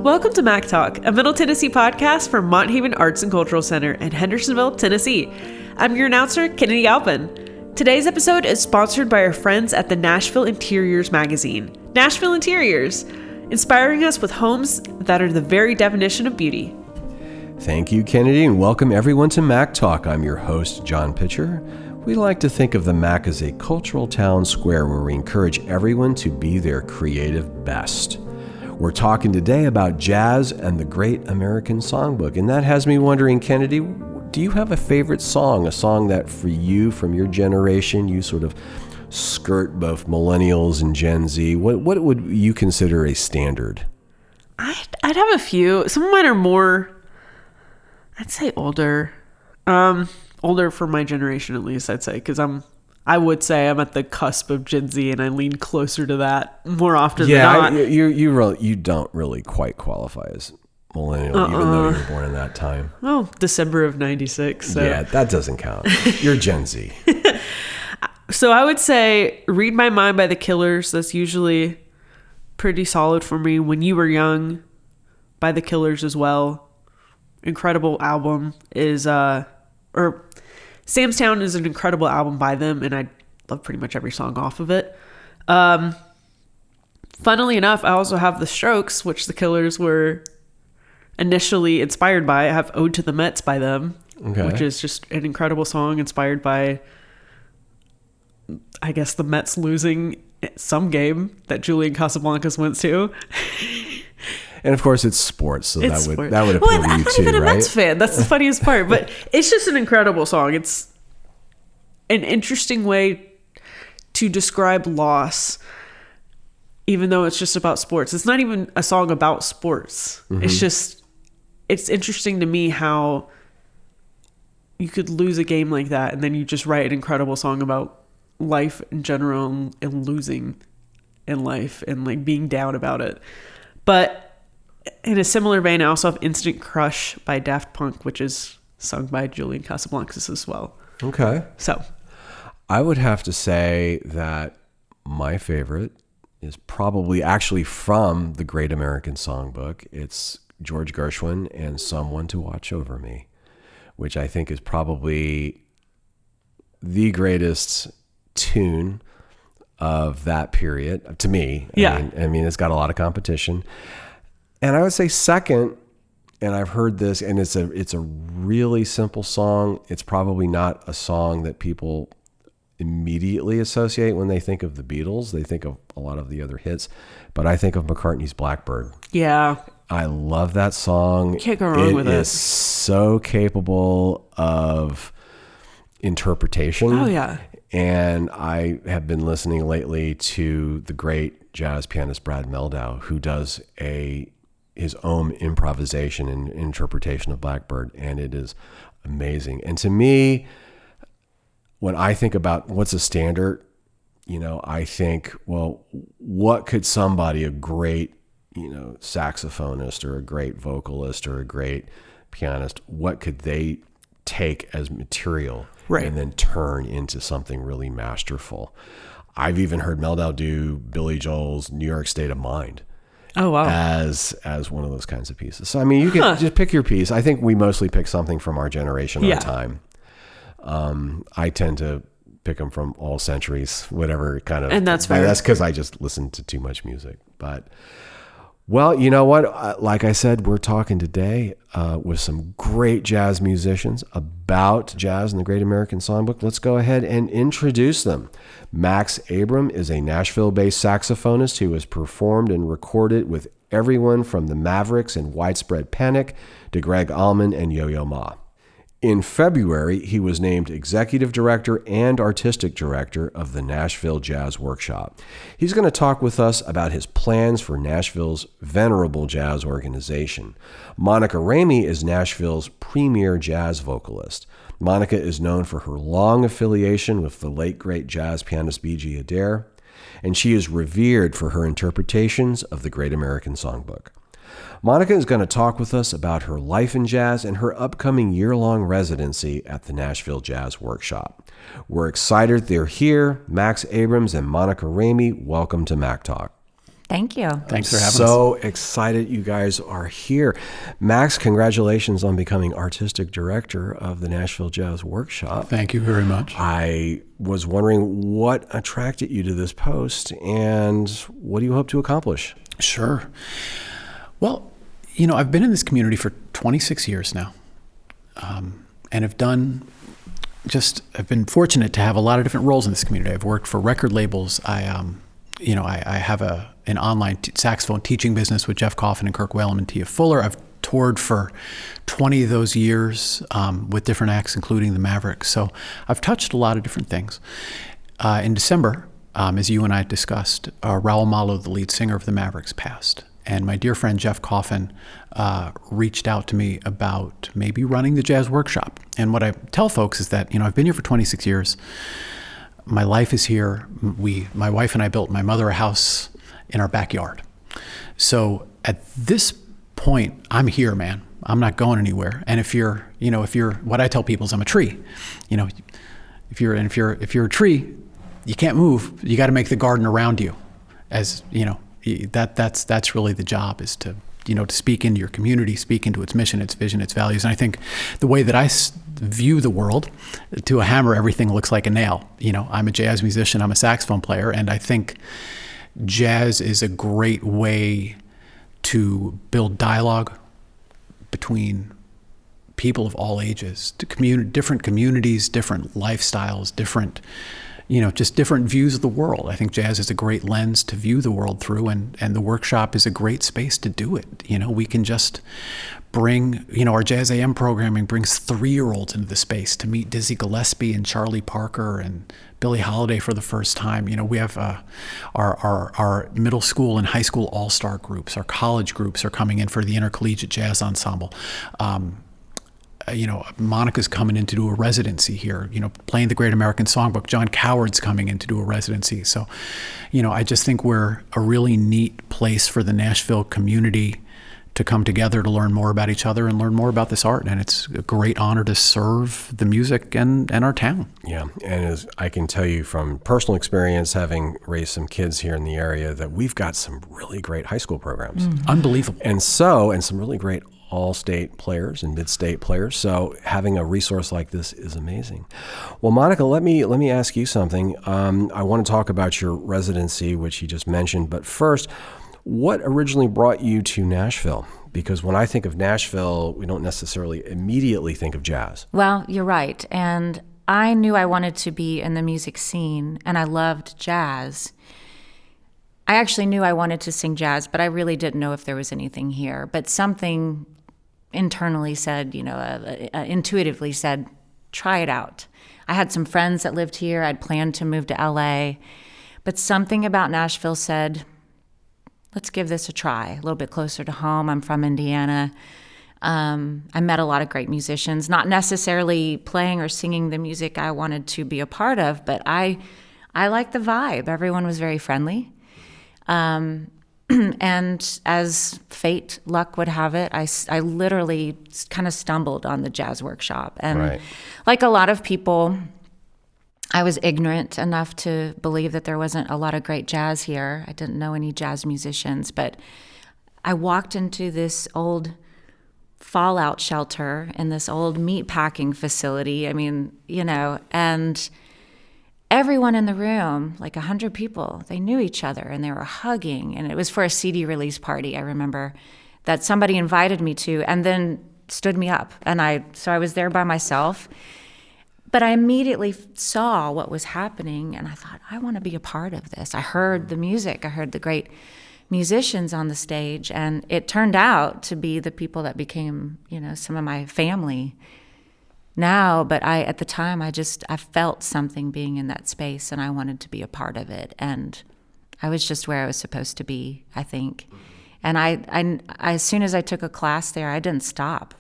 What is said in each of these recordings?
Welcome to Mac Talk, a Middle Tennessee podcast from Mont Haven Arts and Cultural Center in Hendersonville, Tennessee. I'm your announcer, Kennedy Alpin. Today's episode is sponsored by our friends at the Nashville Interiors magazine. Nashville Interiors, inspiring us with homes that are the very definition of beauty. Thank you, Kennedy, and welcome everyone to Mac Talk. I'm your host, John Pitcher. We like to think of the Mac as a cultural town square where we encourage everyone to be their creative best. We're talking today about jazz and the Great American Songbook, and that has me wondering, Kennedy, do you have a favorite song, a song that for you, from your generation, you sort of skirt both millennials and Gen Z? What would you consider a standard? I'd have a few. Some of mine are more, I'd say older. Older for my generation, at least, I'd say, because I would say I'm at the cusp of Gen Z, and I lean closer to that more often than not. You don't really quite qualify as millennial, even though you were born in that time. Oh, December of 96. So. Yeah, that doesn't count. You're Gen Z. So I would say Read My Mind by The Killers. That's usually pretty solid for me. When You Were Young by The Killers as well. Incredible album is, Sam's Town is an incredible album by them, and I love pretty much every song off of it. Funnily enough, I also have The Strokes, which The Killers were initially inspired by. I have Ode to the Mets by them, which is just an incredible song inspired by, I guess, the Mets losing some game that Julian Casablancas went to. And of course, it's sports, so that would appeal to you too, right? I'm not even a Mets fan. That's the funniest part. But it's just an incredible song. It's an interesting way to describe loss, even though it's just about sports. It's not even a song about sports. Mm-hmm. It's interesting to me how you could lose a game like that, and then you just write an incredible song about life in general and losing in life and like being down about it. But in a similar vein, I also have Instant Crush by Daft Punk, which is sung by Julian Casablancas as well. Okay. So I would have to say that my favorite is probably actually from the Great American Songbook. It's George Gershwin and Someone to Watch Over Me, which I think is probably the greatest tune of that period to me. Yeah. I mean, it's got a lot of competition. And I would say second, and I've heard this, and it's a really simple song. It's probably not a song that people immediately associate when they think of the Beatles. They think of a lot of the other hits, but I think of McCartney's Blackbird. Yeah. I love that song. Can't go wrong with it. It is so capable of interpretation. Oh, yeah. And I have been listening lately to the great jazz pianist Brad Mehldau, who does his own improvisation and interpretation of Blackbird, and it is amazing. And to me, when I think about what's a standard, I think, well, what could somebody, a great, saxophonist or a great vocalist or a great pianist, what could they take as material and then turn into something really masterful? I've even heard Mehldau do Billy Joel's New York State of Mind. Oh, wow. As one of those kinds of pieces. So, I mean, you can just pick your piece. I think we mostly pick something from our generation at a time. I tend to pick them from all centuries, whatever kind of. And that's fair. That's because I just listen to too much music. But, well, you know what? Like I said, we're talking today with some great jazz musicians about jazz and the Great American Songbook. Let's go ahead and introduce them. Max Abrams is a Nashville-based saxophonist who has performed and recorded with everyone from the Mavericks and Widespread Panic to Greg Allman and Yo-Yo Ma. In February, he was named Executive Director and Artistic Director of the Nashville Jazz Workshop. He's going to talk with us about his plans for Nashville's venerable jazz organization. Monica Ramey is Nashville's premier jazz vocalist. Monica is known for her long affiliation with the late great jazz pianist B.G. Adair, and she is revered for her interpretations of the Great American Songbook. Monica is going to talk with us about her life in jazz and her upcoming year-long residency at the Nashville Jazz Workshop. We're excited they're here. Max Abrams and Monica Ramey, welcome to Mac Talk. Thank you. Thanks for having us. So excited you guys are here. Max, congratulations on becoming artistic director of the Nashville Jazz Workshop. Thank you very much. I was wondering what attracted you to this post and what do you hope to accomplish? Sure. Well, I've been in this community for 26 years now, and I've been fortunate to have a lot of different roles in this community. I've worked for record labels. I have an online saxophone teaching business with Jeff Coffin and Kirk Whalum and Tia Fuller. I've toured for 20 of those years with different acts, including the Mavericks. So I've touched a lot of different things. In December, as you and I discussed, Raul Malo, the lead singer of the Mavericks, passed. And my dear friend Jeff Coffin reached out to me about maybe running the Jazz Workshop. And what I tell folks is that, I've been here for 26 years. My life is here. My wife and I built my mother a house in our backyard. So at this point, I'm here, man. I'm not going anywhere. And if you're, what I tell people is I'm a tree. If you're a tree, you can't move. You got to make the garden around you. That's really the job, is to speak into your community, speak into its mission, its vision, its values. And I think the way that I view the world, to a hammer, everything looks like a nail. I'm a jazz musician, I'm a saxophone player, and I think jazz is a great way to build dialogue between people of all ages, different communities, different lifestyles, different views of the world. I think jazz is a great lens to view the world through, and the workshop is a great space to do it. We can just bring, our Jazz AM programming brings 3-year-olds into the space to meet Dizzy Gillespie and Charlie Parker and Billie Holiday for the first time. We have our middle school and high school all-star groups. Our college groups are coming in for the intercollegiate jazz ensemble. Monica's coming in to do a residency here, playing the Great American Songbook. John Coward's coming in to do a residency. So, I just think we're a really neat place for the Nashville community to come together to learn more about each other and learn more about this art. And it's a great honor to serve the music and our town. Yeah, and as I can tell you from personal experience, having raised some kids here in the area, that we've got some really great high school programs. Unbelievable. And some really great all-state players and mid-state players. So having a resource like this is amazing. Well, Monica, let me ask you something. I want to talk about your residency, which you just mentioned. But first, what originally brought you to Nashville? Because when I think of Nashville, we don't necessarily immediately think of jazz. Well, you're right. And I knew I wanted to be in the music scene, and I loved jazz. I actually knew I wanted to sing jazz, but I really didn't know if there was anything here. But something internally said, intuitively said, try it out. I had some friends that lived here. I'd planned to move to LA. But something about Nashville said, let's give this a try, a little bit closer to home. I'm from Indiana. I met a lot of great musicians, not necessarily playing or singing the music I wanted to be a part of, but I liked the vibe. Everyone was very friendly. And as fate, luck would have it, I literally kind of stumbled on the Jazz Workshop. And like a lot of people, I was ignorant enough to believe that there wasn't a lot of great jazz here. I didn't know any jazz musicians, but I walked into this old fallout shelter in this old meat packing facility. And everyone in the room, like 100 people, they knew each other and they were hugging. And it was for a CD release party, I remember, that somebody invited me to and then stood me up. So I was there by myself. But I immediately saw what was happening, and I thought, I want to be a part of this. I heard the music. I heard the great musicians on the stage, and it turned out to be the people that became, some of my family now. But at the time, I felt something being in that space, and I wanted to be a part of it. And I was just where I was supposed to be, I think. And I as soon as I took a class there, I didn't stop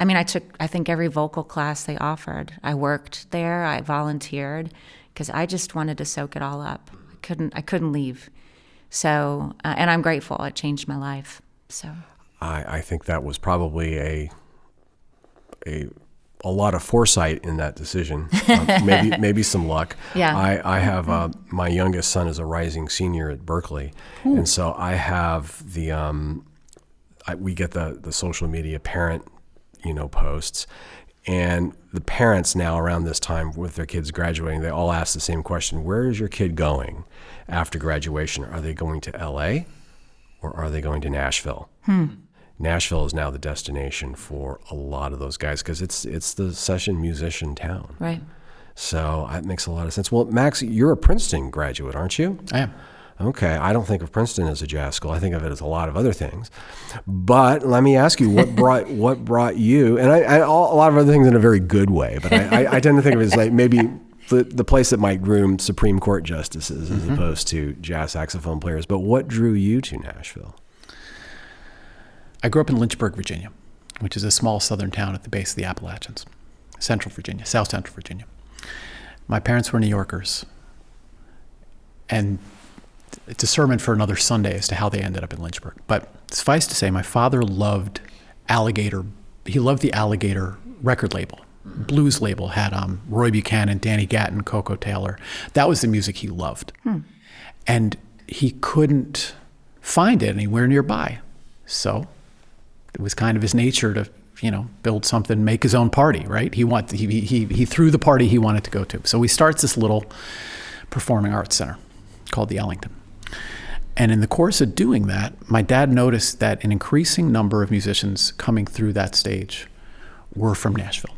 I took, I think, every vocal class they offered. I worked there, I volunteered, because I just wanted to soak it all up. I couldn't leave. So, and I'm grateful. It changed my life. So, I think that was probably a a lot of foresight in that decision. Maybe some luck. Yeah. I have my youngest son is a rising senior at Berkeley, and so I have we get the social media parent, posts, and the parents now around this time with their kids graduating, they all ask the same question: where is your kid going after graduation? Are they going to LA or are they going to Nashville? Nashville is now the destination for a lot of those guys because it's the session musician town. Right. So it makes a lot of sense. Well, Max, you're a Princeton graduate, aren't you? I am. Okay. I don't think of Princeton as a jazz school. I think of it as a lot of other things. But let me ask you, what brought you, and a lot of other things in a very good way, but I tend to think of it as like maybe the place that might groom Supreme Court justices as opposed to jazz saxophone players. But what drew you to Nashville? I grew up in Lynchburg, Virginia, which is a small southern town at the base of the Appalachians, South Central Virginia. My parents were New Yorkers, and it's a sermon for another Sunday as to how they ended up in Lynchburg. But suffice to say, my father loved Alligator. He loved the Alligator record label. Blues label had Roy Buchanan, Danny Gatton, Coco Taylor. That was the music he loved. And he couldn't find it anywhere nearby. So it was kind of his nature to, build something, make his own party, right? He threw the party he wanted to go to. So he starts this little performing arts center called the Ellington. And in the course of doing that, my dad noticed that an increasing number of musicians coming through that stage were from Nashville,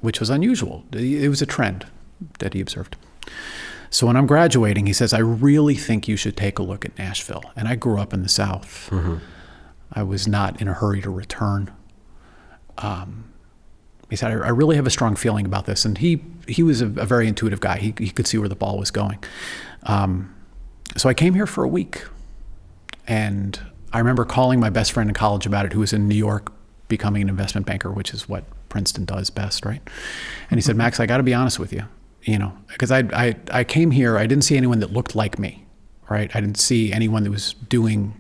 which was unusual. It was a trend that he observed. So when I'm graduating, he says, I really think you should take a look at Nashville. And I grew up in the South. I was not in a hurry to return. He said, I really have a strong feeling about this. And he was a very intuitive guy. He could see where the ball was going. So I came here for a week. And I remember calling my best friend in college about it, who was in New York becoming an investment banker, which is what Princeton does best, right? And he said, Max, I got to be honest with you. Because I came here, I didn't see anyone that looked like me, right? I didn't see anyone that was doing,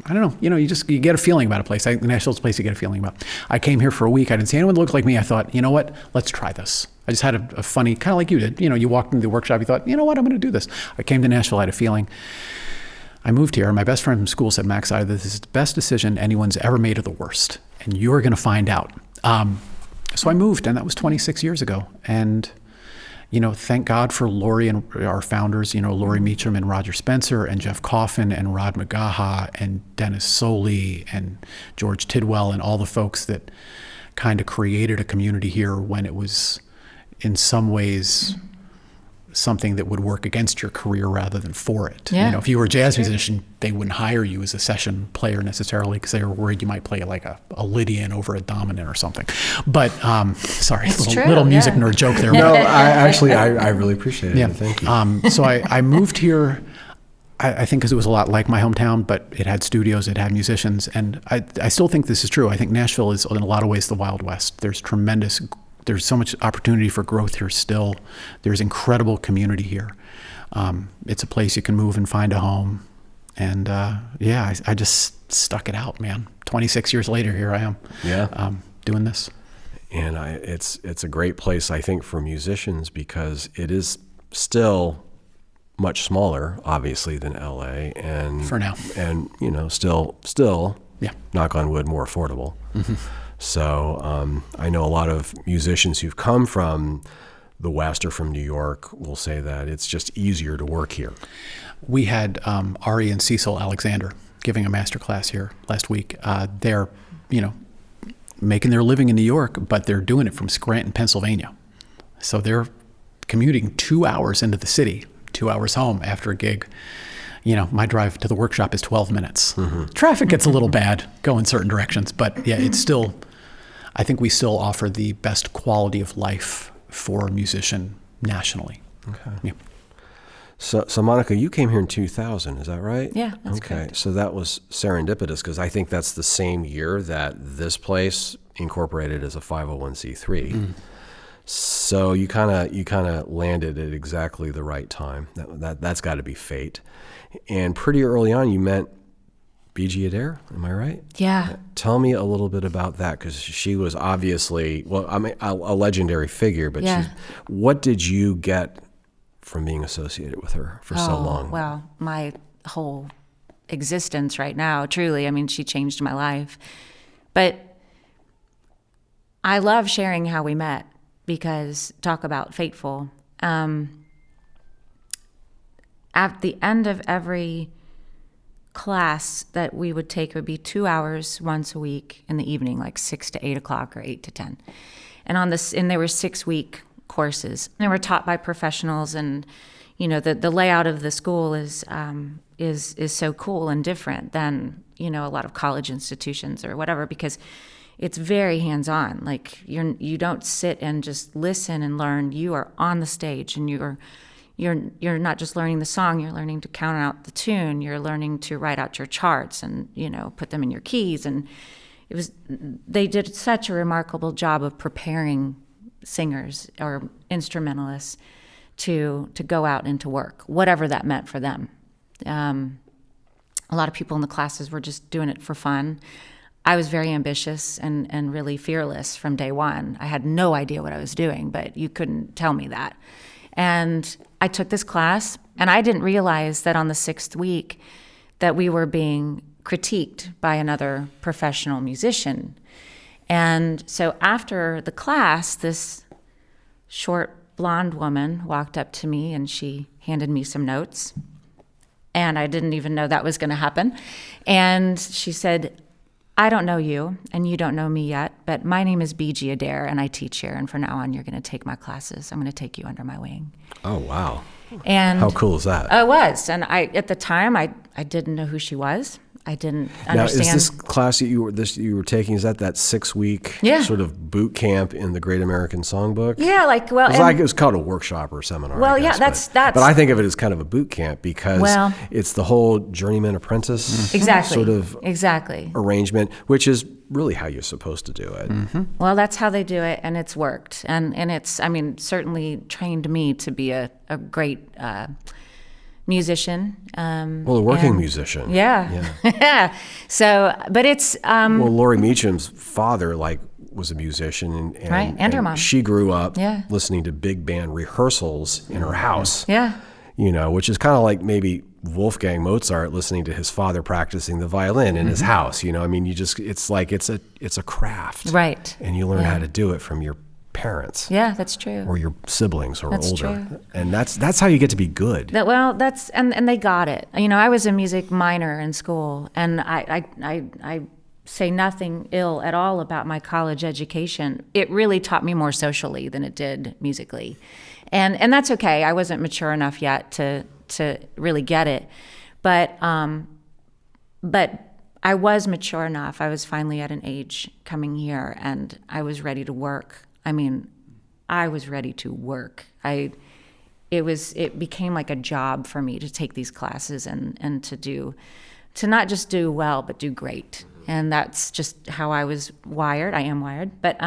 I don't know, you get a feeling about a place. Nashville's a place you get a feeling about. I came here for a week, I didn't see anyone that looked like me. I thought, you know what, let's try this. I just had a funny, kind of like you did, you walked into the workshop, you thought, you know what, I'm going to do this. I came to Nashville, I had a feeling. I moved here, and my best friend from school said, Max, either this is the best decision anyone's ever made or the worst, and you're going to find out. So I moved, and that was 26 years ago. And thank God for Lori and our founders, Lori Meacham and Roger Spencer and Jeff Coffin and Rod McGaha and Dennis Soley and George Tidwell and all the folks that kind of created a community here when it was in some ways something that would work against your career rather than for it. Yeah. If you were a jazz musician, they wouldn't hire you as a session player necessarily because they were worried you might play like a Lydian over a dominant or something. But sorry, little music nerd joke there. No, I really appreciate it. Yeah. Thank you. So I moved here, I think because it was a lot like my hometown, but it had studios, it had musicians. And I still think this is true. I think Nashville is in a lot of ways the Wild West. There's so much opportunity for growth here still. There's incredible community here. It's a place you can move and find a home. And I just stuck it out, man. 26 years later, here I am doing this. And it's a great place, I think, for musicians because it is still much smaller, obviously, than LA. And for now. And, still, knock on wood, more affordable. Mm-hmm. So I know a lot of musicians who've come from the West or from New York will say that it's just easier to work here. We had Ari and Cecil Alexander giving a master class here last week. They're, making their living in New York, but they're doing it from Scranton, Pennsylvania. So they're commuting 2 hours into the city, 2 hours home after a gig. My drive to the workshop is 12 minutes. Mm-hmm. Traffic gets a little bad going certain directions, but it's still, I think we still offer the best quality of life for a musician nationally. Okay. Yeah. So Monica, you came here in 2000, is that right? Yeah, that's correct. So that was serendipitous because I think that's the same year that this place incorporated as a 501c3. Mm. So you kind of landed at exactly the right time. That's got to be fate. And pretty early on, you met B.G. Adair, am I right? Yeah. Tell me a little bit about that, because she was obviously, well, I mean, a legendary figure, but what did you get from being associated with her for so long? Well, my whole existence right now, truly. I mean, she changed my life. But I love sharing how we met, because talk about fateful. At the end of every class that we would take, it would be 2 hours once a week in the evening, like 6 to 8 o'clock or 8 to 10. And there were 6-week courses. They were taught by professionals, and the layout of the school is so cool and different than a lot of college institutions or whatever, because it's very hands-on. Like you don't sit and just listen and learn. You are on the stage, and you're not just learning the song, you're learning to count out the tune, you're learning to write out your charts and, put them in your keys. And they did such a remarkable job of preparing singers or instrumentalists to go out and to work, whatever that meant for them. A lot of people in the classes were just doing it for fun. I was very ambitious and really fearless from day one. I had no idea what I was doing, but you couldn't tell me that. And I took this class, and I didn't realize that on the 6th week that we were being critiqued by another professional musician. And so after the class, this short blonde woman walked up to me, and she handed me some notes. And I didn't even know that was going to happen. And she said, "I don't know you, and you don't know me yet, but my name is B.G. Adair, and I teach here, and from now on, you're going to take my classes. I'm going to take you under my wing." Oh, wow. And how cool is that? It was. And at the time, I didn't know who she was. I didn't understand. Now, is this class that you were taking, is that 6-week sort of boot camp in the Great American Songbook? Yeah, it was called a workshop or seminar. Well, I guess, that's. But I think of it as kind of a boot camp, because it's the whole journeyman apprentice sort of arrangement, which is really how you're supposed to do it. Mm-hmm. Well, that's how they do it, and it's worked, and it's, I mean, certainly trained me to be a great musician. A working musician. Yeah. So, but it's... Laurie Meacham's father, was a musician. And her mom. She grew up listening to big band rehearsals in her house. Yeah. Which is kind of like maybe Wolfgang Mozart listening to his father practicing the violin in his house. I mean, it's like it's a craft. Right. And you learn how to do it from your parents. Yeah, that's true. Or your siblings or that's older. True. And that's how you get to be good. And they got it. I was a music minor in school, and I say nothing ill at all about my college education. It really taught me more socially than it did musically. And that's okay. I wasn't mature enough yet to really get it. But I was mature enough. I was finally at an age coming here, and I was ready to work. I mean, I was ready to work. It became like a job for me to take these classes and to not just do well, but do great. And that's just how I was wired. I am wired. But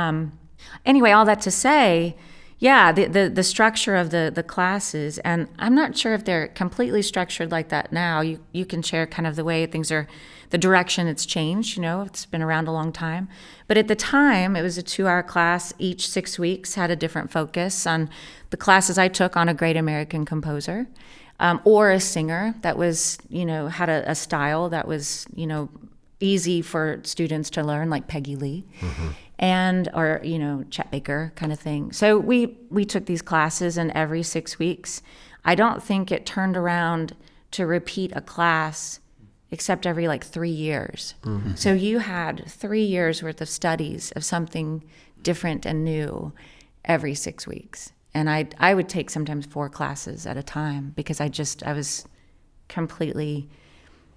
anyway, all that to say, the structure of the classes, and I'm not sure if they're completely structured like that now. You can share kind of the way things are, the direction it's changed, it's been around a long time. But at the time, it was a 2-hour class. Each 6 weeks had a different focus. On the classes I took on a great American composer, or a singer that was, had a style that was, easy for students to learn, like Peggy Lee. Mm-hmm. Or Chet Baker kind of thing. So we took these classes, and every 6 weeks, I don't think it turned around to repeat a class except every 3 years. Mm-hmm. So you had 3 years worth of studies of something different and new every 6 weeks. And I would take sometimes 4 classes at a time, because I was completely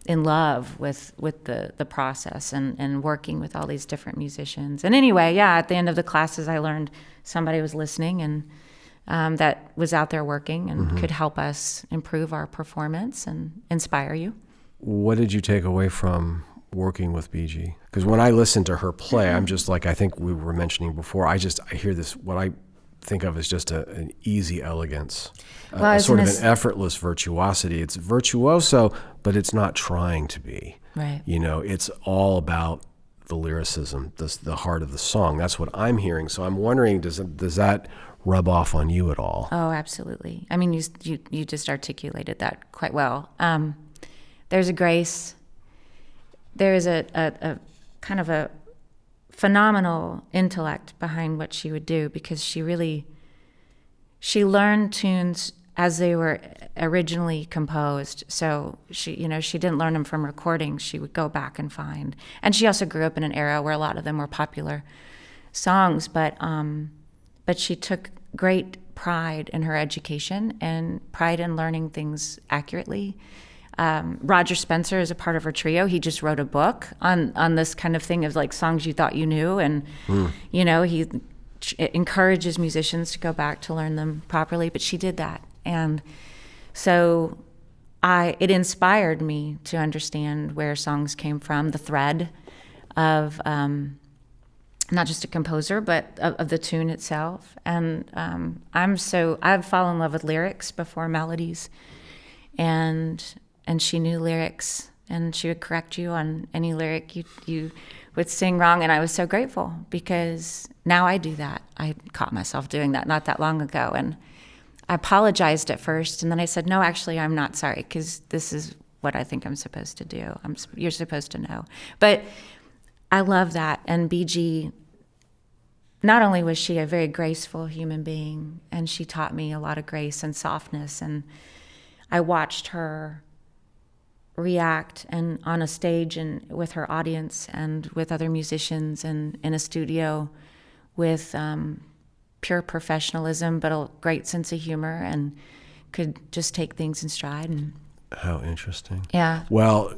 in love with the process and working with all these different musicians. And anyway, at the end of the classes, I learned somebody was listening, and that was out there working and could help us improve our performance and inspire you. What did you take away from working with BG? Because when I listen to her play, I'm just like, I think we were mentioning before, I hear this, what I think of as just an easy elegance, sort of an effortless virtuosity. It's virtuoso, but it's not trying to be. Right. You know, it's all about the lyricism, the heart of the song. That's what I'm hearing. So I'm wondering, does that rub off on you at all? Oh, absolutely. I mean, you just articulated that quite well. There's a grace. There is a kind of a phenomenal intellect behind what she would do, because she learned tunes as they were originally composed. So she didn't learn them from recordings. She would go back and find. And she also grew up in an era where a lot of them were popular songs, but she took great pride in her education and pride in learning things accurately. Roger Spencer is a part of her trio. He just wrote a book on this kind of thing of like songs you thought you knew, and you know, he encourages musicians to go back to learn them properly. But she did that, and so it inspired me to understand where songs came from, the thread of not just a composer, but of the tune itself. And I've fallen in love with lyrics before melodies, and she knew lyrics, and she would correct you on any lyric you would sing wrong. And I was so grateful, because now I do that. I caught myself doing that not that long ago. And I apologized at first, and then I said, no, actually, I'm not sorry, because this is what I think I'm supposed to do. You're supposed to know. But I love that. And BG, not only was she a very graceful human being, and she taught me a lot of grace and softness, and I watched her react and on a stage and with her audience and with other musicians and in a studio with pure professionalism, but a great sense of humor, and could just take things in stride. And how interesting. Yeah. Well,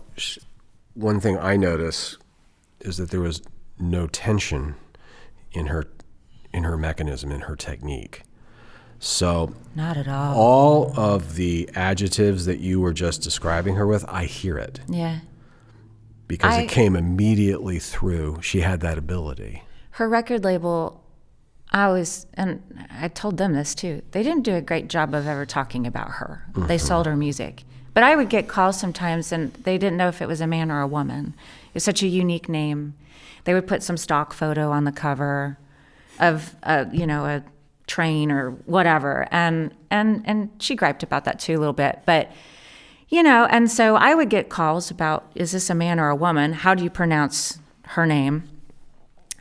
one thing I notice is that there was no tension in her mechanism, in her technique. So not at all. All of the adjectives that you were just describing her with, I hear it. Yeah. Because it came immediately through. She had that ability. Her record label, and I told them this too, they didn't do a great job of ever talking about her. Mm-hmm. They sold her music. But I would get calls sometimes, and they didn't know if it was a man or a woman. It's such a unique name. They would put some stock photo on the cover of a train or whatever, and she griped about that too a little bit, but and so I would get calls about, is this a man or a woman? How do you pronounce her name?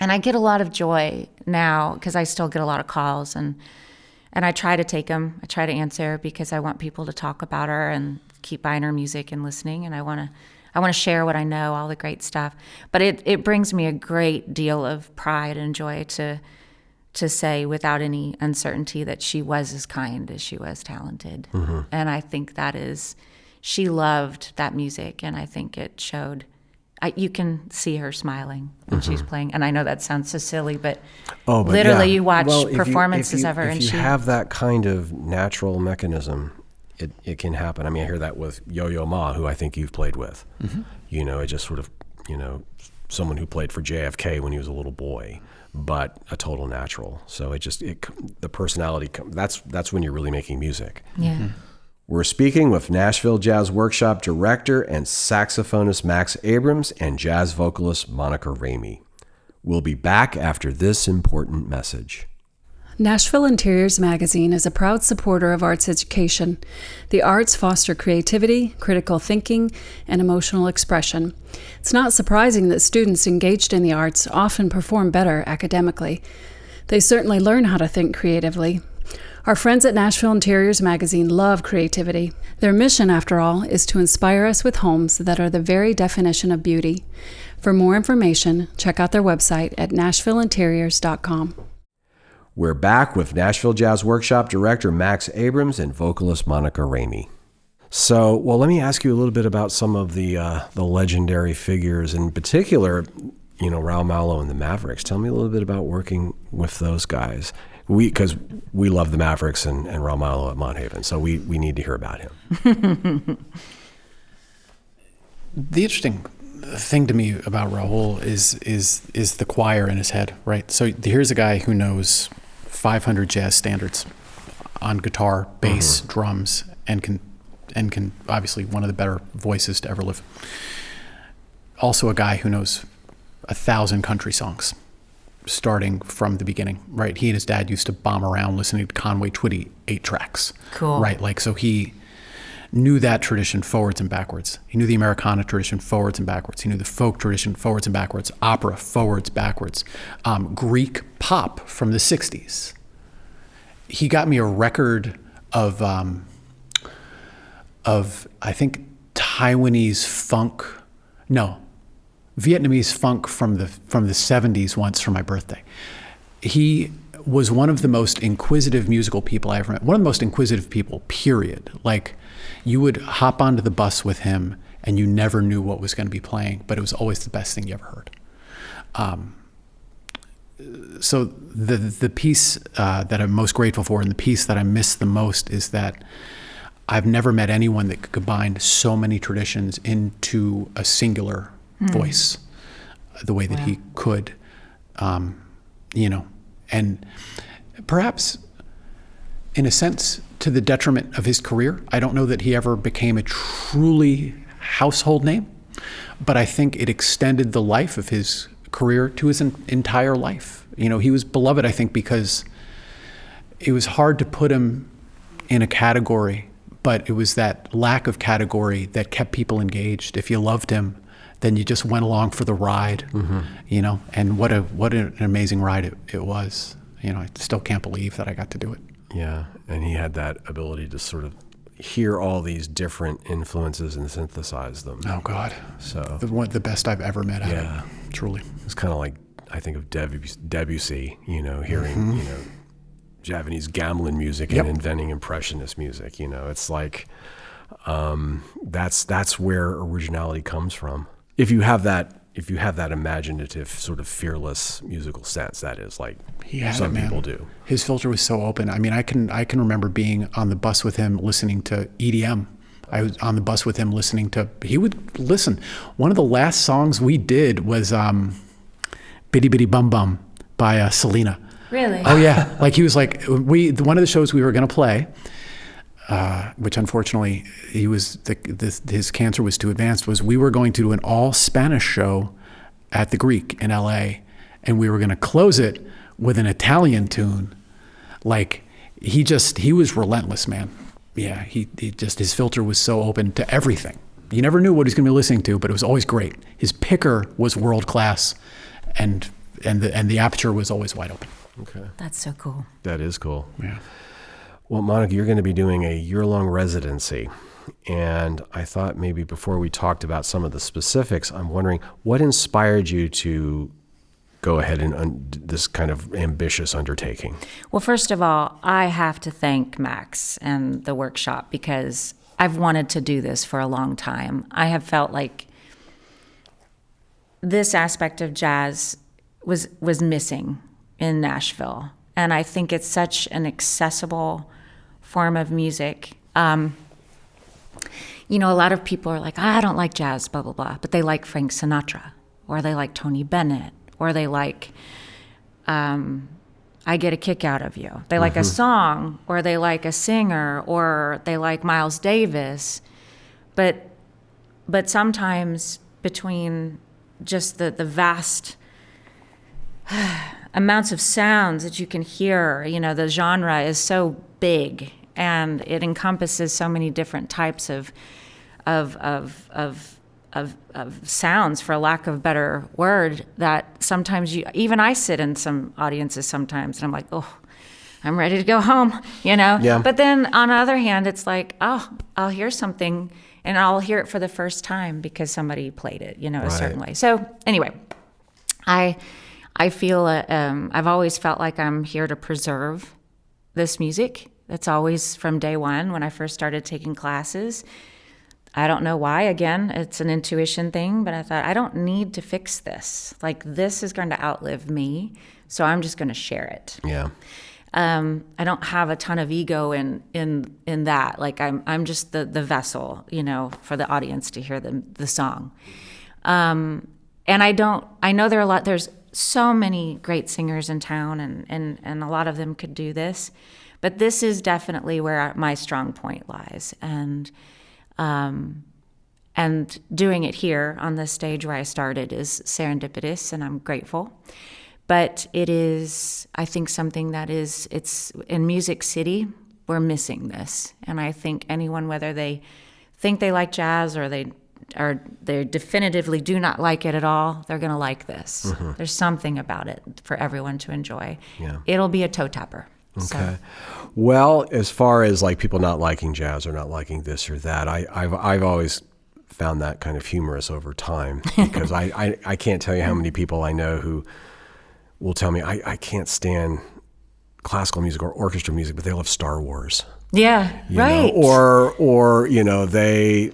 And I get a lot of joy now, because I still get a lot of calls, and I try to take them. I try to answer, because I want people to talk about her and keep buying her music and listening, and I want to share what I know, all the great stuff. But it brings me a great deal of pride and joy to say without any uncertainty that she was as kind as she was talented. Mm-hmm. And I think she loved that music, and I think it showed. You can see her smiling when she's playing. And I know that sounds so silly, but literally you watch performances of her. If you have that kind of natural mechanism, it can happen. I mean, I hear that with Yo-Yo Ma, who I think you've played with. Mm-hmm. It just sort of, someone who played for JFK when he was a little boy, but a total natural. So the personality, that's when you're really making music. Yeah. Mm-hmm. We're speaking with Nashville Jazz Workshop director and saxophonist Max Abrams and jazz vocalist Monica Ramey. We'll be back after this important message. Nashville Interiors Magazine is a proud supporter of arts education. The arts foster creativity, critical thinking, and emotional expression. It's not surprising that students engaged in the arts often perform better academically. They certainly learn how to think creatively. Our friends at Nashville Interiors Magazine love creativity. Their mission, after all, is to inspire us with homes that are the very definition of beauty. For more information, check out their website at nashvilleinteriors.com. We're back with Nashville Jazz Workshop director Max Abrams and vocalist Monica Ramey. So, let me ask you a little bit about some of the legendary figures, in particular, Raul Malo and the Mavericks. Tell me a little bit about working with those guys. Because we love the Mavericks and Raul Malo at Mont Haven, so we need to hear about him. The interesting thing to me about Raul is the choir in his head, right? So here's a guy who knows 500 jazz standards on guitar, bass, drums, and can obviously one of the better voices to ever live. also a guy who knows 1,000 country songs, starting from the beginning, right? He and his dad used to bomb around listening to Conway Twitty 8 tracks. Cool. Right, like, so he knew that tradition forwards and backwards. He knew the Americana tradition forwards and backwards. He knew the folk tradition forwards and backwards, opera forwards, backwards, Greek pop from the 60s. He got me a record of I think Taiwanese funk, no, Vietnamese funk from the 70s once for my birthday. He was one of the most inquisitive musical people I ever met. One of the most inquisitive people, period. Like, you would hop onto the bus with him and you never knew what was going to be playing, but it was always the best thing you ever heard. So the piece that I'm most grateful for, and the piece that I miss the most, is that I've never met anyone that could combine so many traditions into a singular voice the way that he could, and perhaps in a sense to the detriment of his career. I don't know that he ever became a truly household name, but I think it extended the life of his career to his entire life. He was beloved, I think, because it was hard to put him in a category, but it was that lack of category that kept people engaged. If you loved him, then you just went along for the ride, and what an amazing ride it was. I still can't believe that I got to do it. Yeah, and he had that ability to sort of hear all these different influences and synthesize them. Oh God! So the best I've ever met. Yeah, truly. It's kind of like, I think of Debussy, hearing Javanese gamelan music and inventing impressionist music. It's like that's where originality comes from. If you have that imaginative, sort of fearless musical sense, that is, like, some people do. His filter was so open. I mean, I can remember being on the bus with him listening to EDM. I was on the bus with him listening to. He would listen. One of the last songs we did was "Bitty Bitty Bum Bum" by Selena. Really? Oh yeah. Like, he was like, one of the shows we were going to play, which unfortunately his cancer was too advanced, was we were going to do an all Spanish show at the Greek in LA, and we were going to close it with an Italian tune. Like, he was relentless, man. Yeah, he just, his filter was so open to everything. You never knew what he was going to be listening to, but it was always great. His picker was world class, and the aperture was always wide open. Okay. That's so cool. That is cool. Yeah. Well, Monica, you're going to be doing a year-long residency, and I thought maybe before we talked about some of the specifics, I'm wondering what inspired you to go ahead and this kind of ambitious undertaking? Well, first of all, I have to thank Max and the workshop, because I've wanted to do this for a long time. I have felt like this aspect of jazz was missing in Nashville, and I think it's such an accessible form of music. A lot of people are like, I don't like jazz, blah, blah, blah, but they like Frank Sinatra, or they like Tony Bennett, or they like I Get a Kick Out of You. They like a song, or they like a singer, or they like Miles Davis. But sometimes between just the vast amounts of sounds that you can hear, the genre is so big, and it encompasses so many different types of sounds, for lack of a better word, that sometimes even I sit in some audiences sometimes and I'm like, oh, I'm ready to go home, Yeah. But then on the other hand, it's like, oh, I'll hear something and I'll hear it for the first time because somebody played it, a certain way. So anyway, I feel I've always felt like I'm here to preserve this music. That's always from day one when I first started taking classes. I don't know why. Again, it's an intuition thing, but I thought, I don't need to fix this. Like, this is going to outlive me, so I'm just going to share it. Yeah. I don't have a ton of ego in that. Like, I'm just the vessel, for the audience to hear the song. And I know there's so many great singers in town, and a lot of them could do this, but this is definitely where my strong point lies. And And doing it here on this stage where I started is serendipitous, and I'm grateful. But it is, I think, something that it's in Music City, we're missing this. And I think anyone, whether they think they like jazz or they definitively do not like it at all, they're going to like this. Mm-hmm. There's something about it for everyone to enjoy. Yeah. It'll be a toe tapper. Okay. So. Well, as far as like people not liking jazz or not liking this or that, I've always found that kind of humorous over time, because I can't tell you how many people I know who will tell me I can't stand classical music or orchestra music, but they love Star Wars. Yeah, right. Or they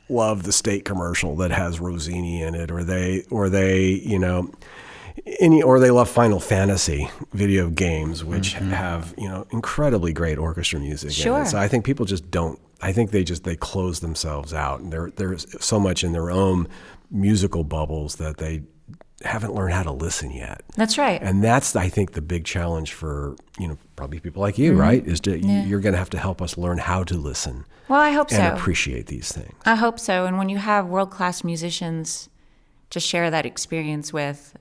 love the state commercial that has Rossini in it, or they love Final Fantasy video games, which have incredibly great orchestra music. Sure. In it. So I think people just don't. I think they close themselves out, and there's so much in their own musical bubbles that they haven't learned how to listen yet. That's right. And that's, I think, the big challenge for probably people like you, right? Is you're going to have to help us learn how to listen. Well, I hope so. And appreciate these things. I hope so. And when you have world-class musicians to share that experience with,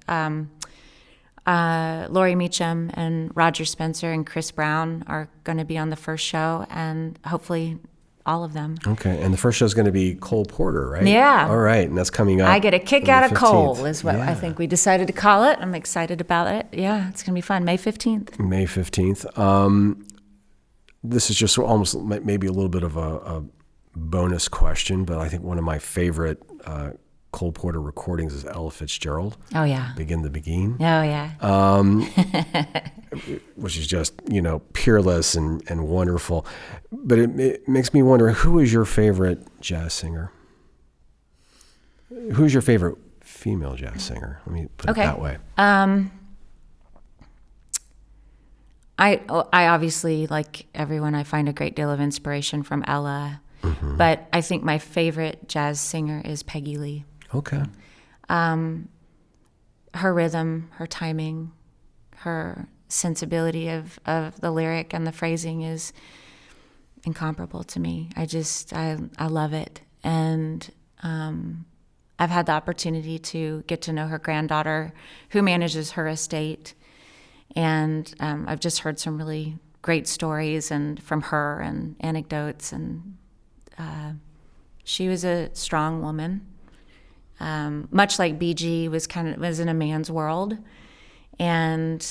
Laurie Meacham and Roger Spencer and Chris Brown are going to be on the first show, and hopefully all of them. Okay, and the first show is going to be Cole Porter, right? Yeah. All right, and that's coming up. I get a kick out of 15th. Cole is what I think we decided to call it. I'm excited about it. Yeah, it's going to be fun. May 15th. May 15th. This is just almost maybe a little bit of a bonus question, but I think one of my favorite Cole Porter recordings is Ella Fitzgerald. Oh, yeah. Begin the Beguine. Oh, yeah. Which is just, peerless and wonderful. But it makes me wonder, who is your favorite jazz singer? Who's your favorite female jazz singer? Let me put it that way. I obviously, like everyone, I find a great deal of inspiration from Ella. Mm-hmm. But I think my favorite jazz singer is Peggy Lee. Okay. Her rhythm, her timing, her sensibility of the lyric and the phrasing is incomparable to me. I love it. And I've had the opportunity to get to know her granddaughter who manages her estate. And I've just heard some really great stories and from her and anecdotes. And she was a strong woman. Much like BG was in a man's world, and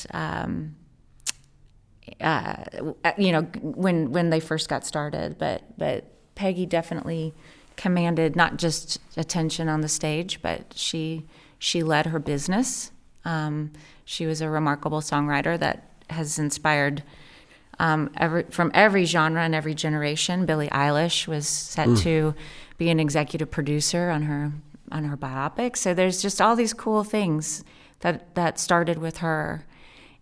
when they first got started, but Peggy definitely commanded not just attention on the stage, but she led her business. She was a remarkable songwriter that has inspired from every genre and every generation. Billie Eilish was set to be an executive producer on her biopic. So there's just all these cool things that started with her.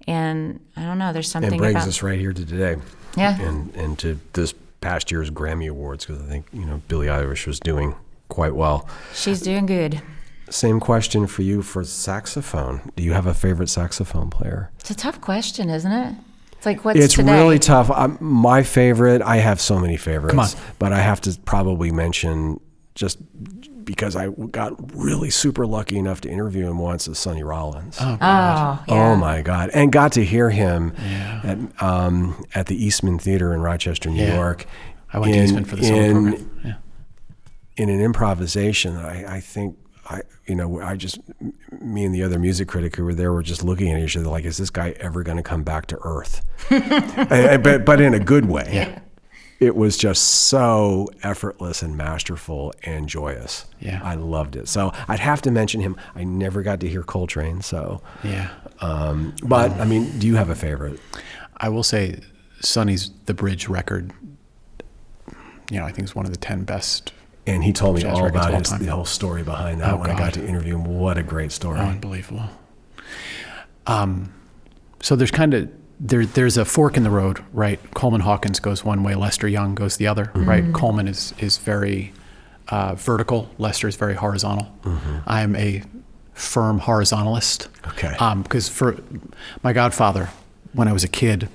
And I don't know, there's something about... It brings us right here to today. Yeah. And to this past year's Grammy Awards, because I think, Billie Eilish was doing quite well. She's doing good. Same question for you for saxophone. Do you have a favorite saxophone player? It's a tough question, isn't it? It's like, what's It's today? really tough. My favorite, I have so many favorites. Come on. But I have to probably mention, just because I got really super lucky enough to interview him once, is Sonny Rollins. Oh, God. Yeah. Oh my God. And got to hear him at the Eastman Theater in Rochester, New York. I went to Eastman for the summer program. Yeah. In an improvisation, I think, me and the other music critic who were there were just looking at each other like, is this guy ever going to come back to earth? but in a good way. Yeah. It was just so effortless and masterful and joyous. Yeah. I loved it. So I'd have to mention him. I never got to hear Coltrane. So, Yeah. But I mean, do you have a favorite? I will say Sonny's The Bridge record, I think is one of the 10 best. And he told me jazz all records about of all time. the whole story behind that when I got to interview him. What a great story. Oh, unbelievable. So there's there's a fork in the road, right? Coleman Hawkins goes one way, Lester Young goes the other, right? Coleman is very vertical, Lester is very horizontal. I'm a firm horizontalist. Okay. Because for my godfather, when I was a kid,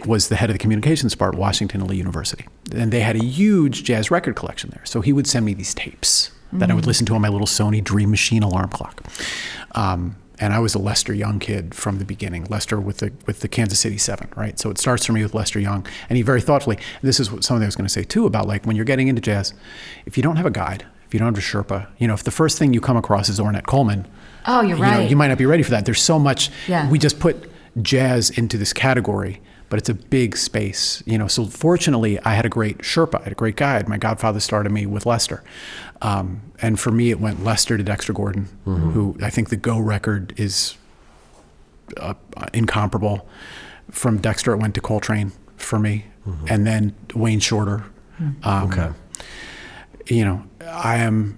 was the head of the communications department at Washington and Lee University. And they had a huge jazz record collection there. So he would send me these tapes that I would listen to on my little Sony Dream Machine alarm clock. And I was a Lester Young kid from the beginning, Lester with the Kansas City 7, right? So it starts for me with Lester Young. And he very thoughtfully, this is something I was going to say too about like when you're getting into jazz, if you don't have a guide, if you don't have a Sherpa, if the first thing you come across is Ornette Coleman, oh, you're right. You might not be ready for that. There's so much, Yeah. we just put jazz into this category, but it's a big space, So fortunately, I had a great Sherpa, I had a great guide. My godfather started me with Lester. And for me, it went Lester to Dexter Gordon, who I think the Go record is incomparable. From Dexter, it went to Coltrane for me, and then Wayne Shorter. Okay. I am...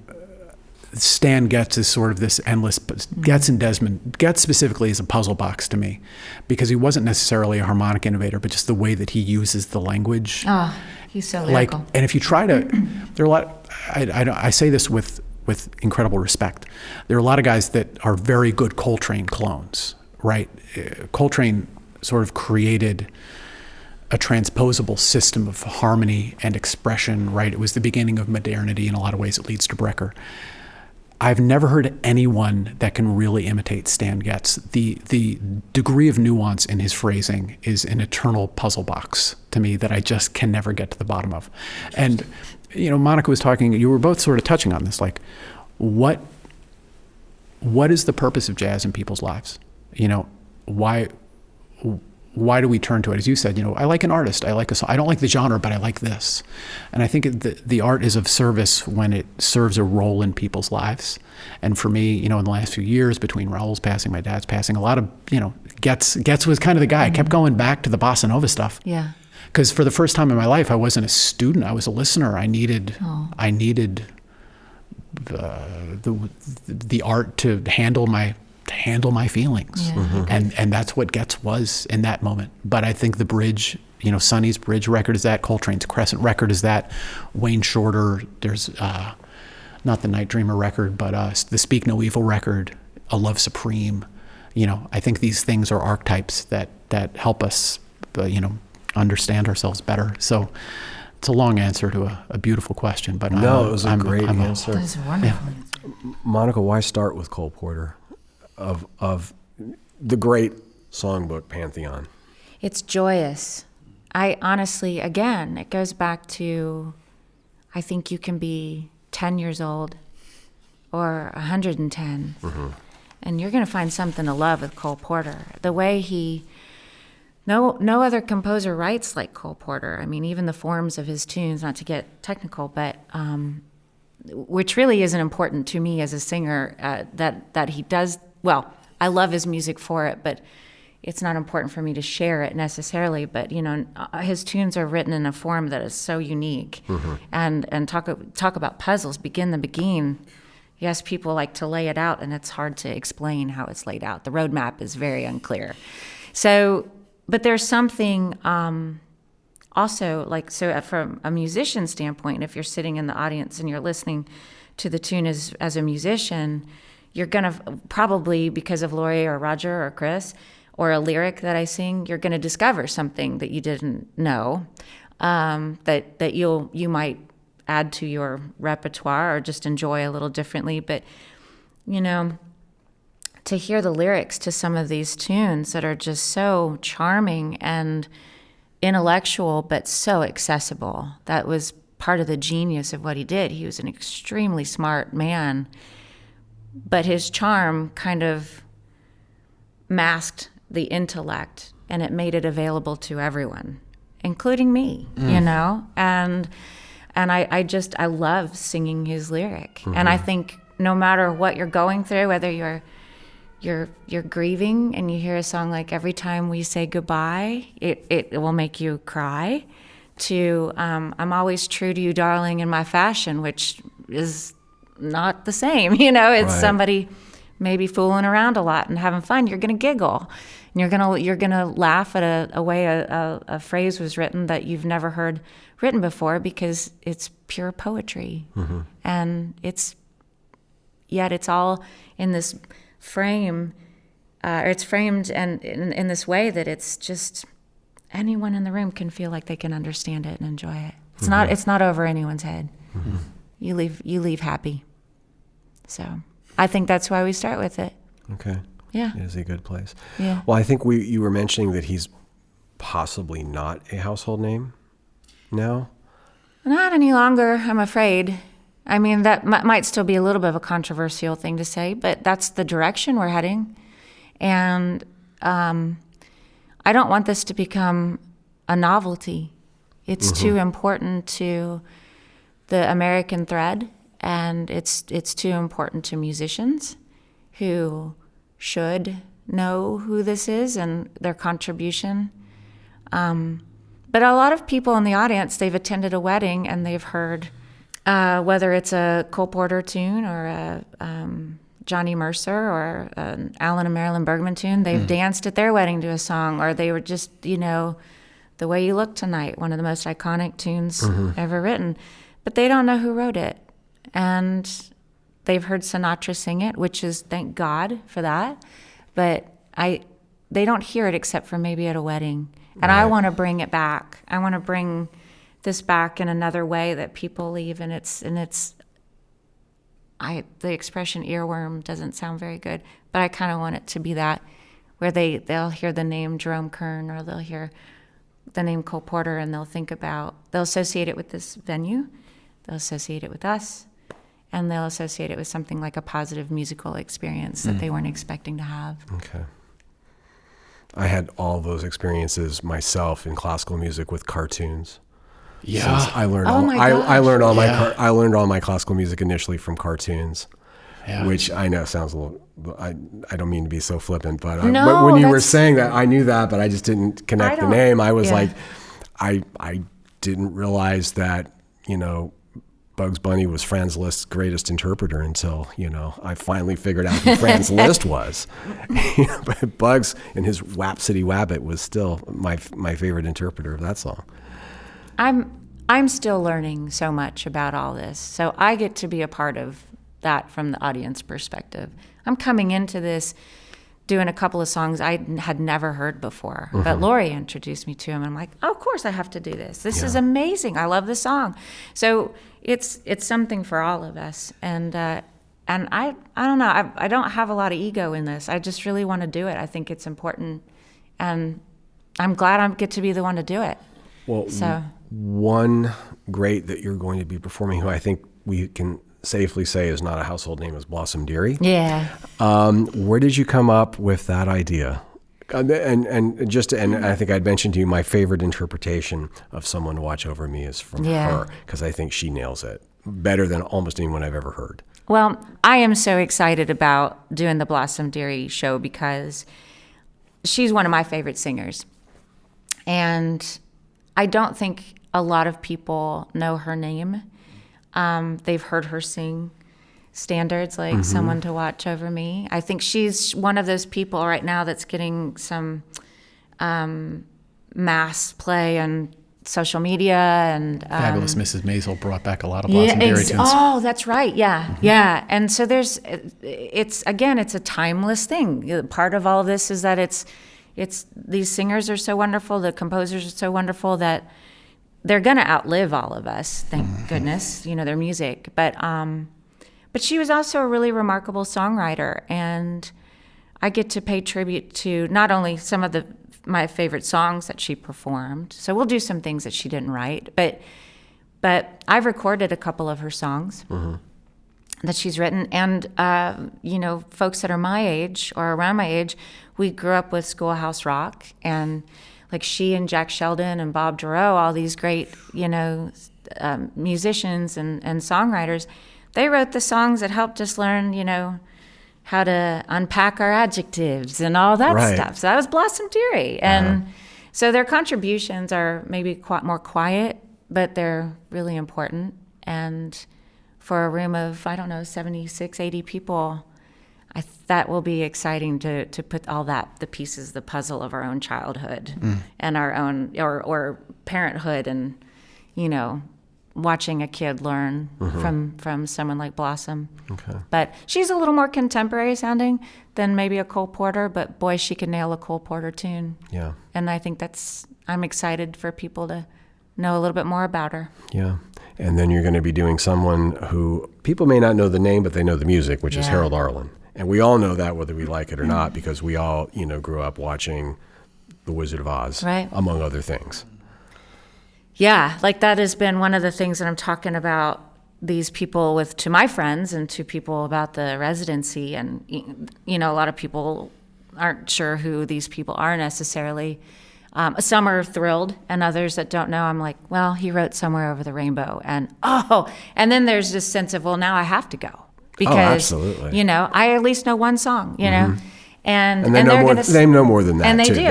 Stan Getz is sort of this endless, Getz and Desmond, Getz specifically is a puzzle box to me because he wasn't necessarily a harmonic innovator, but just the way that he uses the language. Oh, he's so lyrical. And if you try to, there are a lot, I say this with incredible respect. There are a lot of guys that are very good Coltrane clones, right? Coltrane sort of created a transposable system of harmony and expression, right? It was the beginning of modernity in a lot of ways. It leads to Brecker. I've never heard anyone that can really imitate Stan Getz. The degree of nuance in his phrasing is an eternal puzzle box to me that I just can never get to the bottom of. And, Monica was talking, you were both sort of touching on this, like, what is the purpose of jazz in people's lives? Why do we turn to it? As you said, I like an artist. I like a song. I don't like the genre, but I like this. And I think the art is of service when it serves a role in people's lives. And for me, in the last few years, between Raul's passing, my dad's passing, a lot of, Getz was kind of the guy. I kept going back to the bossa nova stuff. Yeah. Because for the first time in my life, I wasn't a student. I was a listener. I needed the art to handle my feelings. Yeah. And that's what Getz was in that moment. But I think the Bridge, Sonny's Bridge record is that, Coltrane's Crescent record is that, Wayne Shorter, there's not the Night Dreamer record, but the Speak No Evil record, A Love Supreme. I think these things are archetypes that help us, understand ourselves better. So it's a long answer to a beautiful question, but no, it was a great answer. That was a wonderful answer. Monica, why start with Cole Porter of the great songbook pantheon? It's joyous. I honestly, again, it goes back to, I think you can be 10 years old or 110, and you're going to find something to love with Cole Porter. The way no other composer writes like Cole Porter. I mean, even the forms of his tunes, not to get technical, but which really isn't important to me as a singer, that he does. Well, I love his music for it, but it's not important for me to share it necessarily. But his tunes are written in a form that is so unique. And talk about puzzles. Begin the beguine. Yes, people like to lay it out, and it's hard to explain how it's laid out. The roadmap is very unclear. So, but there's something also from a musician standpoint. If you're sitting in the audience and you're listening to the tune as a musician, you're going to probably, because of Lori or Roger or Chris or a lyric that I sing, you're going to discover something that you didn't know, that you might add to your repertoire or just enjoy a little differently. But, to hear the lyrics to some of these tunes that are just so charming and intellectual, but so accessible, that was part of the genius of what he did. He was an extremely smart man, but his charm kind of masked the intellect, and it made it available to everyone, including me, and I love singing his lyric. And I think no matter what you're going through, whether you're grieving and you hear a song like Every Time We Say Goodbye, it will make you cry, to I'm Always True to You, Darling, in My Fashion, which is not the same. It's right. Somebody maybe fooling around a lot and having fun. You're gonna giggle, and you're gonna laugh at a way a phrase was written that you've never heard written before, because it's pure poetry, and it's all in this frame, or it's framed and in this way that it's just anyone in the room can feel like they can understand it and enjoy it. It's not over anyone's head. Mm-hmm. You leave happy. So I think that's why we start with it. Okay. Yeah. It is a good place. Yeah. Well, I think you were mentioning that he's possibly not a household name now. Not any longer, I'm afraid. I mean, that might still be a little bit of a controversial thing to say, but that's the direction we're heading. And I don't want this to become a novelty. It's too important to the American thread, and it's too important to musicians who should know who this is and their contribution. But a lot of people in the audience, they've attended a wedding and they've heard, whether it's a Cole Porter tune or a Johnny Mercer or an Alan and Marilyn Bergman tune, they've danced at their wedding to a song, or they were just, The Way You Look Tonight, one of the most iconic tunes ever written. But they don't know who wrote it. And they've heard Sinatra sing it, which is, thank God for that. But they don't hear it except for maybe at a wedding. And I want to bring it back. I want to bring this back in another way that people leave, and the expression earworm doesn't sound very good, but I kind of want it to be that, where they'll hear the name Jerome Kern, or they'll hear the name Cole Porter, and they'll associate it with this venue, they'll associate it with us, and they'll associate it with something like a positive musical experience that they weren't expecting to have. Okay. I had all those experiences myself in classical music with cartoons. Yeah. Since I learned I learned all my classical music initially from cartoons. Yeah. Which I know sounds a little, I don't mean to be so flippant, but when you were saying that, I knew that, but I just didn't connect the name. I was like, I didn't realize that, Bugs Bunny was Franz Liszt's greatest interpreter until, I finally figured out who Franz Liszt was. But Bugs and his Wap City Wabbit was still my favorite interpreter of that song. I'm still learning so much about all this, so I get to be a part of that from the audience perspective. I'm coming into this doing a couple of songs I had never heard before, but Lori introduced me to him, and I'm like, oh, of course I have to do this. This is amazing. I love this song. So it's something for all of us, and I don't know. I don't have a lot of ego in this. I just really want to do it. I think it's important, and I'm glad I get to be the one to do it. Well, one great that you're going to be performing, who I think we can safely say is not a household name, is Blossom Dearie. Yeah. Where did you come up with that idea? And I think I'd mentioned to you, my favorite interpretation of Someone to Watch Over Me is from her, because I think she nails it better than almost anyone I've ever heard. Well, I am so excited about doing the Blossom Dearie show because she's one of my favorite singers. And I don't think a lot of people know her name. They've heard her sing standards like Someone to Watch Over Me. I think she's one of those people right now that's getting some mass play on social media. And Fabulous Mrs. Maisel brought back a lot of Blossom Dearie tunes. Oh, that's right. Yeah, yeah. And so it's a timeless thing. Part of all of this is that it's these singers are so wonderful, the composers are so wonderful that they're going to outlive all of us, thank goodness, their music. But she was also a really remarkable songwriter, and I get to pay tribute to not only some of my favorite songs that she performed. So we'll do some things that she didn't write, but I've recorded a couple of her songs that she's written. And, folks that are my age or around my age, we grew up with Schoolhouse Rock, and like she and Jack Sheldon and Bob Dorough, all these great, musicians and songwriters, they wrote the songs that helped us learn, how to unpack our adjectives and all that stuff. So that was Blossom Dearie. And so their contributions are maybe more quiet, but they're really important. And for a room of, 76, 80 people, that will be exciting to put all the pieces, the puzzle of our own childhood and our own, or parenthood and, watching a kid learn from someone like Blossom. Okay. But she's a little more contemporary sounding than maybe a Cole Porter, but boy, she can nail a Cole Porter tune. Yeah. And I think I'm excited for people to know a little bit more about her. Yeah. And then you're going to be doing someone who people may not know the name, but they know the music, which is Harold Arlen. And we all know that whether we like it or not, because we all, grew up watching The Wizard of Oz, right, among other things. Yeah, like that has been one of the things that I'm talking about these people to my friends and to people about the residency. And, a lot of people aren't sure who these people are necessarily. Some are thrilled, and others that don't know, I'm like, well, he wrote Somewhere Over the Rainbow. And then there's this sense of, well, now I have to go. Because, absolutely. I at least know one song, know. And they know more than that. And they too. do,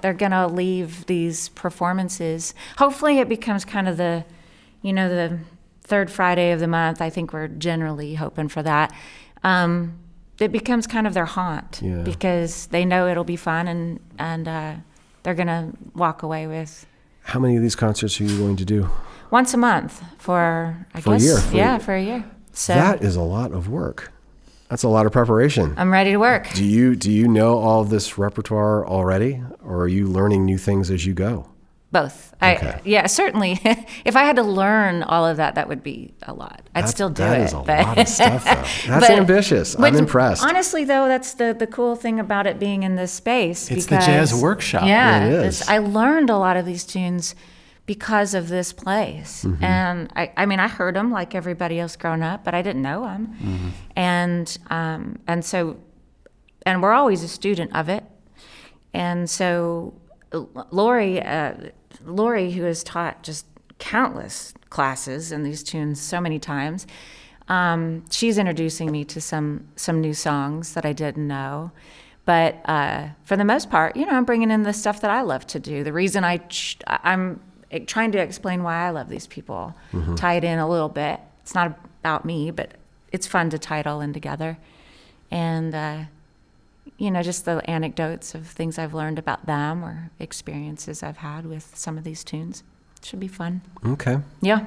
They're gonna leave these performances. Hopefully, it becomes kind of the third Friday of the month. I think we're generally hoping for that. It becomes kind of their haunt because they know it'll be fun, and they're gonna walk away with. How many of these concerts are you going to do? Once a month for a year. For a year. So that is a lot of work. That's a lot of preparation. I'm ready to work. Do you know all of this repertoire already, or are you learning new things as you go? Both. Okay. Certainly. If I had to learn all of that, that would be a lot. I'd still do it. That is a lot of stuff, though. That's ambitious. I'm impressed. Honestly, though, that's the cool thing about it being in this space. It's the jazz workshop. Yeah, it is. I learned a lot of these tunes because of this place. Mm-hmm. And I heard them like everybody else growing up, but I didn't know them. Mm-hmm. And we're always a student of it. And so Lori, who has taught just countless classes in these tunes so many times, she's introducing me to some new songs that I didn't know. But for the most part, I'm bringing in the stuff that I love to do. The reason I'm trying to explain why I love these people, tie it in a little bit. It's not about me, but it's fun to tie it all in together. And, just the anecdotes of things I've learned about them or experiences I've had with some of these tunes. It should be fun. Okay. Yeah.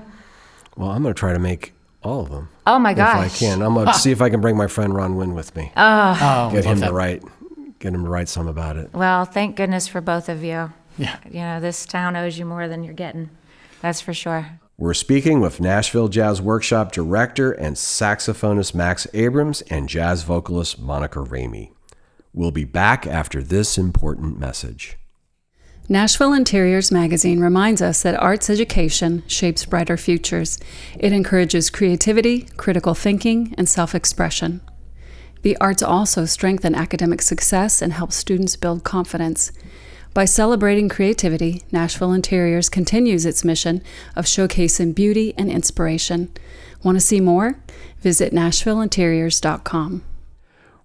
Well, I'm going to try to make all of them. Oh, my gosh. If I can. I'm going to see if I can bring my friend Ron Wynn with me. Get him to write some about it. Well, thank goodness for both of you. Yeah. This town owes you more than you're getting. That's for sure. We're speaking with Nashville Jazz Workshop director and saxophonist Max Abrams and jazz vocalist Monica Ramey. We'll be back after this important message. Nashville Interiors magazine reminds us that arts education shapes brighter futures. It encourages creativity, critical thinking, and self-expression. The arts also strengthen academic success and help students build confidence. By celebrating creativity, Nashville Interiors continues its mission of showcasing beauty and inspiration. Want to see more? Visit NashvilleInteriors.com.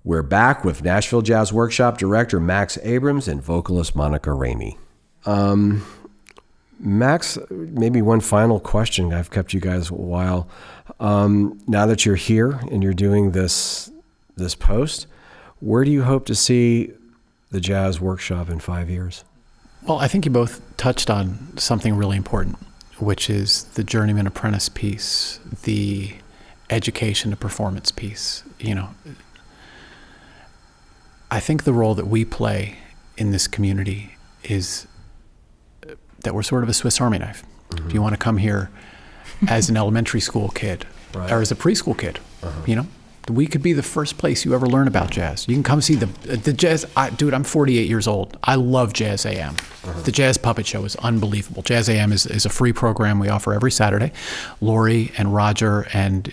We're back with Nashville Jazz Workshop director Max Abrams and vocalist Monica Ramey. Max, maybe one final question. I've kept you guys a while. Now that you're here and you're doing this post, where do you hope to see the Jazz Workshop in 5 years? Well, I think you both touched on something really important, which is the journeyman apprentice piece, the education to performance piece. I think the role that we play in this community is that we're sort of a Swiss Army knife. Mm-hmm. If you want to come here as an elementary school kid or as a preschool kid, we could be the first place you ever learn about jazz. You can come see the jazz. I'm 48 years old. I love Jazz AM. The Jazz Puppet Show is unbelievable. Jazz AM is a free program we offer every Saturday. Lori and Roger and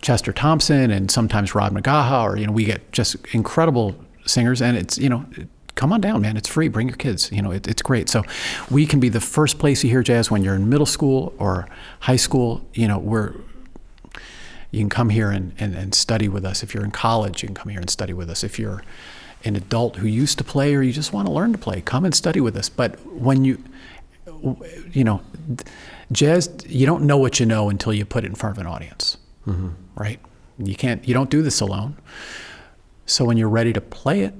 Chester Thompson and sometimes Rod McGaha, or we get just incredible singers, and it's come on down, man. It's free. Bring your kids. It's great. So we can be the first place you hear jazz when you're in middle school or high school. You can come here and study with us. If you're in college, you can come here and study with us. If you're an adult who used to play or you just want to learn to play, come and study with us. But when jazz, you don't know what you know until you put it in front of an audience, right? You don't do this alone. So when you're ready to play it,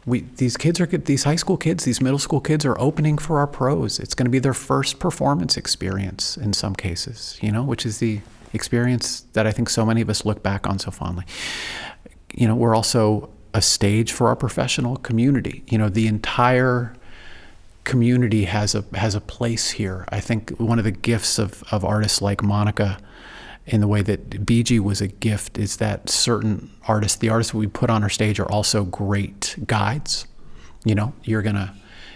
These kids are good. These high school kids, these middle school kids are opening for our pros. It's going to be their first performance experience in some cases, which is the experience that I think so many of us look back on so fondly. We're also a stage for our professional community. The entire community has a place here. I think one of the gifts of artists like Monica, in the way that BG was a gift, is that certain artists, the artists we put on our stage, are also great guides. You're gonna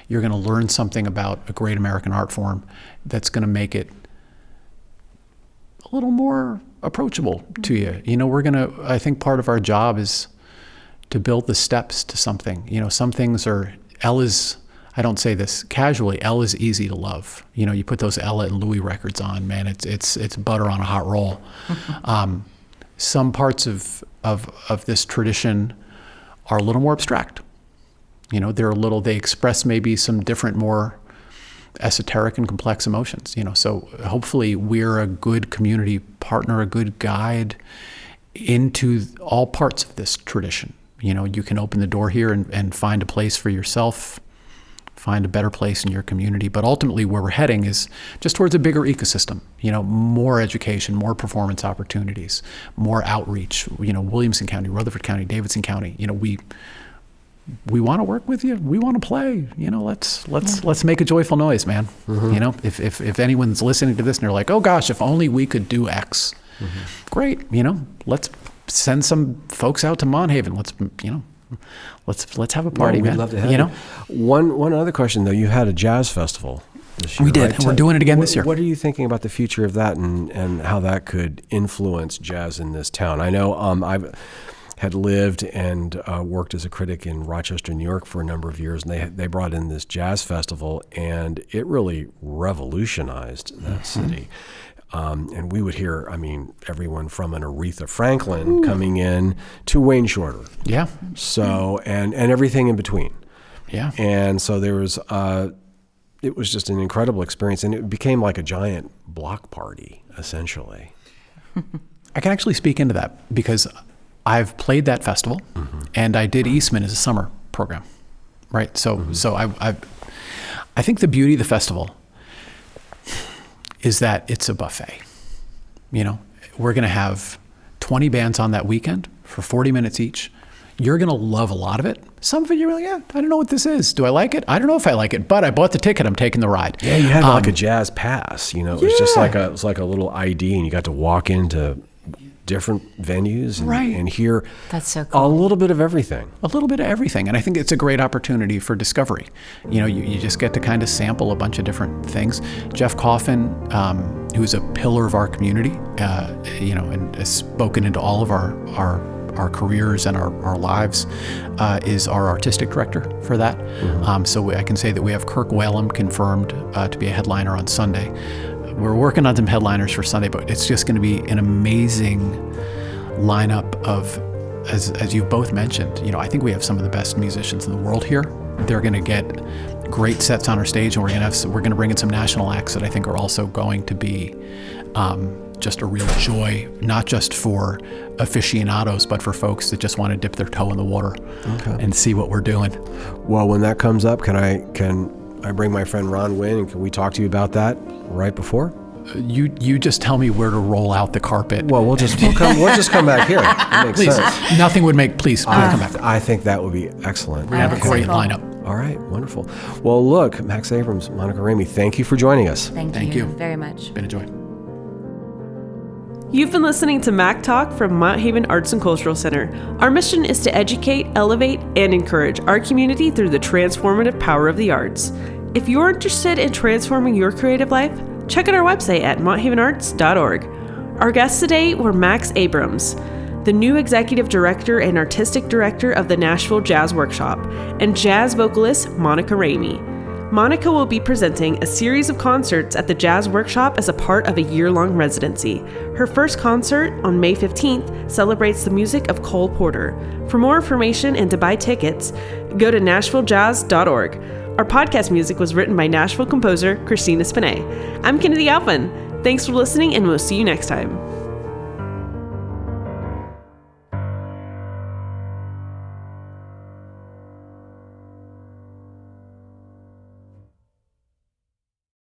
learn something about a great American art form that's gonna make it a little more approachable to you. I think part of our job is to build the steps to something. Some things are, I don't say this casually, Elle is easy to love. You put those Ella and Louis records on, man, it's butter on a hot roll. Some parts of this tradition are a little more abstract. They express maybe some different, more esoteric and complex emotions. So hopefully we're a good community partner, a good guide into all parts of this tradition. You can open the door here and find a place for yourself, find a better place in your community. But ultimately where we're heading is just towards a bigger ecosystem, more education, more performance opportunities, more outreach, Williamson County, Rutherford County, Davidson County. We want to work with you. We want to play. Let's make a joyful noise, man. Mm-hmm. If anyone's listening to this and they're like, oh gosh, if only we could do X. Mm-hmm. Great. Let's send some folks out to Monhaven. Let's have a party, man. We'd love to have you. One other question though. You had a jazz festival this year. We did, right? and we're doing it again this year. What are you thinking about the future of that and how that could influence jazz in this town? I know I've had lived and worked as a critic in Rochester, New York for a number of years, and they brought in this jazz festival, and it really revolutionized that city. And we would hear, everyone from an Aretha Franklin coming in to Wayne Shorter. Yeah. So, and everything in between. Yeah. And so there was, it was just an incredible experience, and it became like a giant block party, essentially. I can actually speak into that because I've played that festival, mm-hmm. and I did Eastman as a summer program, right? So, mm-hmm. so I think the beauty of the festival is that it's a buffet. We're going to have 20 bands on that weekend for 40 minutes each. You're going to love a lot of it. Some of it, you're like, yeah, I don't know what this is. Do I like it? I don't know if I like it, but I bought the ticket. I'm taking the ride. Yeah, you had like a jazz pass. It was just like a little ID, and you got to walk into different venues and hear That's so cool. a little bit of everything. A little bit of everything. And I think it's a great opportunity for discovery. You just get to kind of sample a bunch of different things. Jeff Coffin, who's a pillar of our community, and has spoken into all of our careers and our lives, is our artistic director for that. Mm-hmm. So I can say that we have Kirk Whalum confirmed to be a headliner on Sunday. We're working on some headliners for Sunday, but it's just going to be an amazing lineup of, as you've both mentioned, I think we have some of the best musicians in the world here. They're going to get great sets on our stage, and we're going to bring in some national acts that I think are also going to be just a real joy, not just for aficionados, but for folks that just want to dip their toe in the water and see what we're doing. Well, when that comes up, can I bring my friend Ron Wynn, and can we talk to you about that right before? You just tell me where to roll out the carpet. Well, we'll just come back here. It makes please, sense. Nothing would make. Please come back. I think that would be excellent. We have a great lineup. All right, wonderful. Well, look, Max Abrams, Monica Ramey, thank you for joining us. Thank you very much. It's been a joy. You've been listening to Mac Talk from Monthaven Arts and Cultural Center. Our mission is to educate, elevate, and encourage our community through the transformative power of the arts. If you're interested in transforming your creative life, check out our website at monthavenarts.org. Our guests today were Max Abrams, the new executive director and artistic director of the Nashville Jazz Workshop, and jazz vocalist Monica Ramey. Monica will be presenting a series of concerts at the Jazz Workshop as a part of a year-long residency. Her first concert, on May 15th, celebrates the music of Cole Porter. For more information and to buy tickets, go to nashvilljazz.org. Our podcast music was written by Nashville composer Christina Spinay. I'm Kennedy Alphen. Thanks for listening, and we'll see you next time.